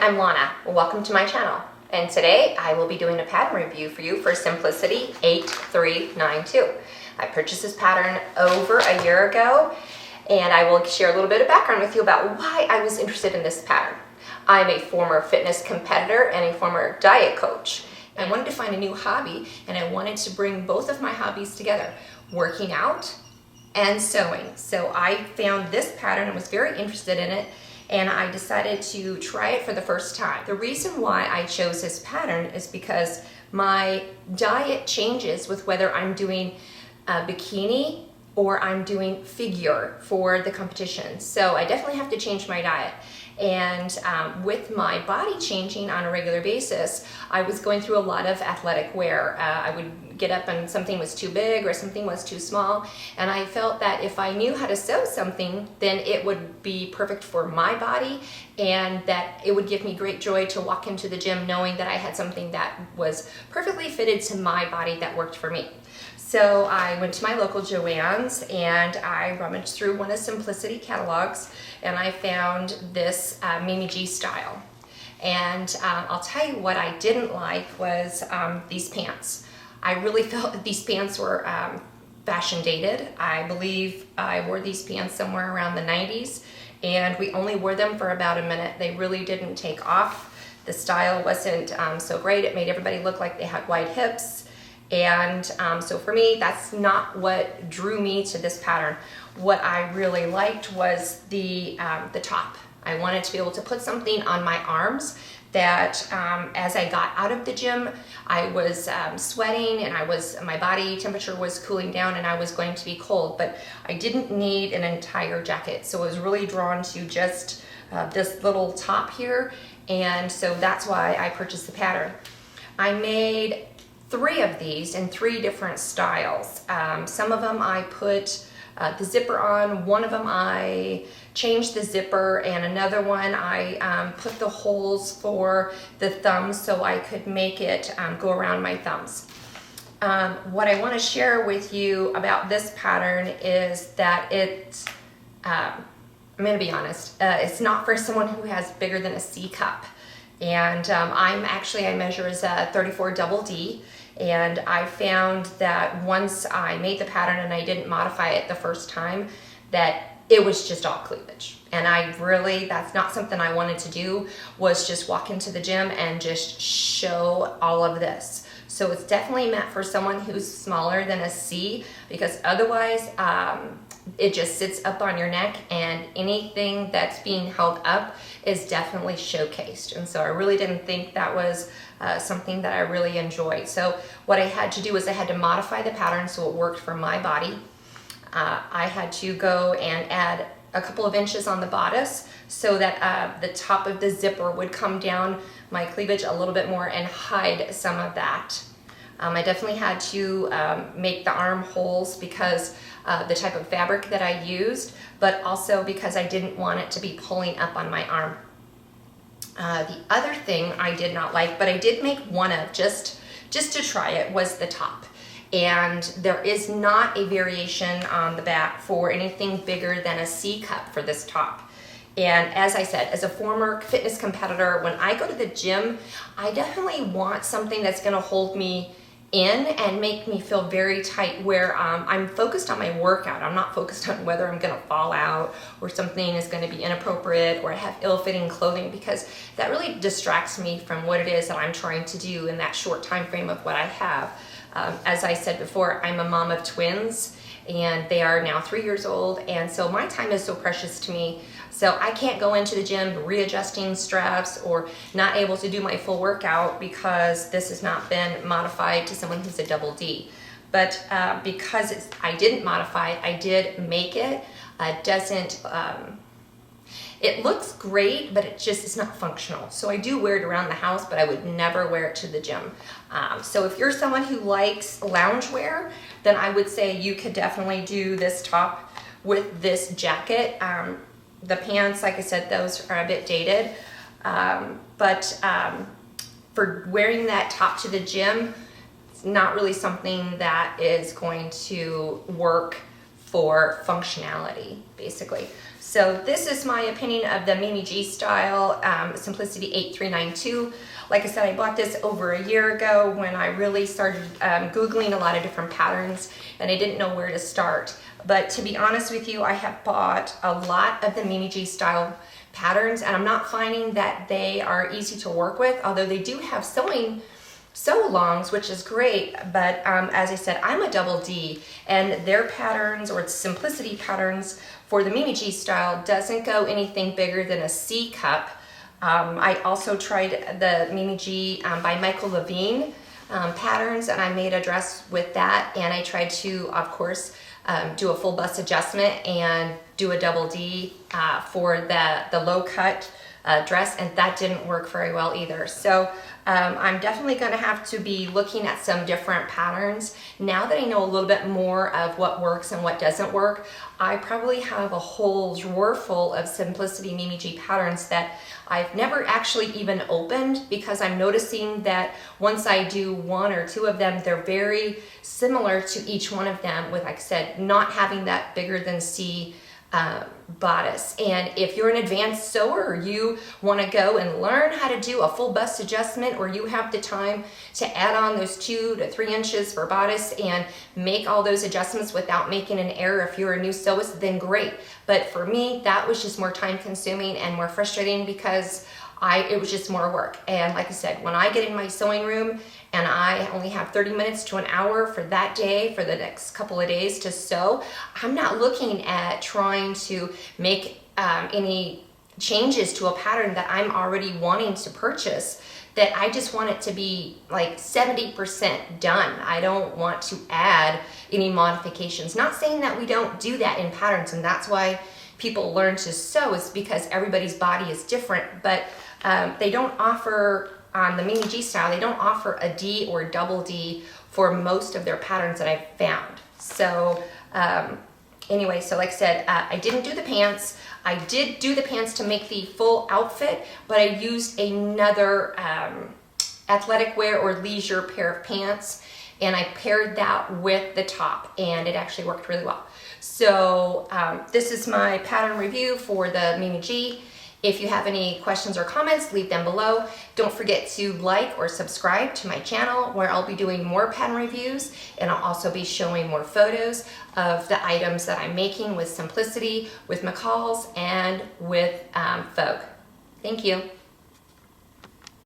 I'm Lana. Welcome to my channel. And today I will be doing a pattern review for you for Simplicity 8392. I purchased this pattern over a year ago, and I will share a little bit of background with you about why I was interested in this pattern. I'm a former fitness competitor and a former diet coach. I wanted to find a new hobby, and I wanted to bring both of my hobbies together, working out and sewing. So I found this pattern and was very interested in it, and I decided to try it for the first time. The reason why I chose this pattern is because my diet changes with whether I'm doing a bikini or I'm doing figure for the competition. So I definitely have to change my diet. And with my body changing on a regular basis, I was going through a lot of athletic wear. I would get up and something was too big or something was too small. And I felt that if I knew how to sew something, then it would be perfect for my body, and that it would give me great joy to walk into the gym knowing that I had something that was perfectly fitted to my body that worked for me. So I went to my local Joann's and I rummaged through one of Simplicity catalogs, and I found this Mimi G style. And I'll tell you what I didn't like was these pants. I really felt that these pants were fashion dated. I believe I wore these pants somewhere around the 90s, and we only wore them for about a minute. They really didn't take off. The style wasn't so great. It made everybody look like they had wide hips. And so for me, that's not what drew me to this pattern. What I really liked was the top. I wanted to be able to put something on my arms that as I got out of the gym, I was sweating, and my body temperature was cooling down, and I was going to be cold, but I didn't need an entire jacket. So I was really drawn to just this little top here, and so that's why I purchased the pattern. I made 3 of these in 3 different styles. Some of them I put the zipper on, one of them I changed the zipper, and another one I put the holes for the thumbs so I could make it go around my thumbs. What I want to share with you about this pattern is that I'm going to be honest, it's not for someone who has bigger than a C cup. And I measure as a 34 double D. And I found that once I made the pattern and I didn't modify it the first time, that it was just all cleavage. And that's not something I wanted to do, was just walk into the gym and just show all of this. So it's definitely meant for someone who's smaller than a C, because otherwise it just sits up on your neck, and anything that's being held up is definitely showcased. And so I really didn't think that was something that I really enjoyed. So what I had to do is I had to modify the pattern so it worked for my body. I had to go and add a couple of inches on the bodice so that the top of the zipper would come down my cleavage a little bit more and hide some of that. I definitely had to make the armholes because the type of fabric that I used, but also because I didn't want it to be pulling up on my arm. The other thing I did not like, but I did make one of just to try it, was the top. And there is not a variation on the back for anything bigger than a C cup for this top. And as I said, as a former fitness competitor, when I go to the gym, I definitely want something that's going to hold me in and make me feel very tight, where I'm focused on my workout. I'm not focused on whether I'm going to fall out or something is going to be inappropriate or I have ill-fitting clothing, because that really distracts me from what it is that I'm trying to do in that short time frame of what I have. As I said before, I'm a mom of twins, and they are now 3 years old, and so my time is so precious to me. So I can't go into the gym readjusting straps or not able to do my full workout because this has not been modified to someone who's a double D. But because I didn't modify it, I did make it. It looks great, but it's not functional. So I do wear it around the house, but I would never wear it to the gym. So if you're someone who likes loungewear, then I would say you could definitely do this top with this jacket. The pants, like I said, those are a bit dated. But for wearing that top to the gym, it's not really something that is going to work for functionality, basically. So this is my opinion of the Mimi G style Simplicity 8392. Like I said, I bought this over a year ago when I really started Googling a lot of different patterns and I didn't know where to start. But to be honest with you, I have bought a lot of the Mimi G style patterns and I'm not finding that they are easy to work with, although they do have sewing sew-alongs, which is great, but as I said, I'm a double D, and their patterns, or Simplicity patterns for the Mimi G style, doesn't go anything bigger than a C cup. I also tried the Mimi G by Michael Levine patterns, and I made a dress with that, and I tried to, of course, do a full bust adjustment and do a double D for the low cut dress, and that didn't work very well either. So I'm definitely going to have to be looking at some different patterns. Now that I know a little bit more of what works and what doesn't work, I probably have a whole drawer full of Simplicity Mimi G patterns that I've never actually even opened, because I'm noticing that once I do one or two of them, they're very similar to each one of them, with, like I said, not having that bigger than C bodice. And if you're an advanced sewer, or you want to go and learn how to do a full bust adjustment, or you have the time to add on those 2 to 3 inches for bodice and make all those adjustments without making an error, if you're a new sewist, then great. But for me, that was just more time consuming and more frustrating, because it was just more work. And like I said, when I get in my sewing room and I only have 30 minutes to an hour for that day, for the next couple of days to sew, I'm not looking at trying to make any changes to a pattern that I'm already wanting to purchase, that I just want it to be like 70% done. I don't want to add any modifications. Not saying that we don't do that in patterns, and that's why people learn to sew, is because everybody's body is different, but they don't offer, on the Mimi G style, they don't offer a D or double D for most of their patterns that I've found. So anyway, so like I said, I didn't do the pants. I did do the pants to make the full outfit, but I used another athletic wear or leisure pair of pants, and I paired that with the top, and it actually worked really well. So this is my pattern review for the Mimi G. If you have any questions or comments, leave them below. Don't forget to like or subscribe to my channel, where I'll be doing more pattern reviews, and I'll also be showing more photos of the items that I'm making with Simplicity, with McCall's, and with Vogue. Thank you.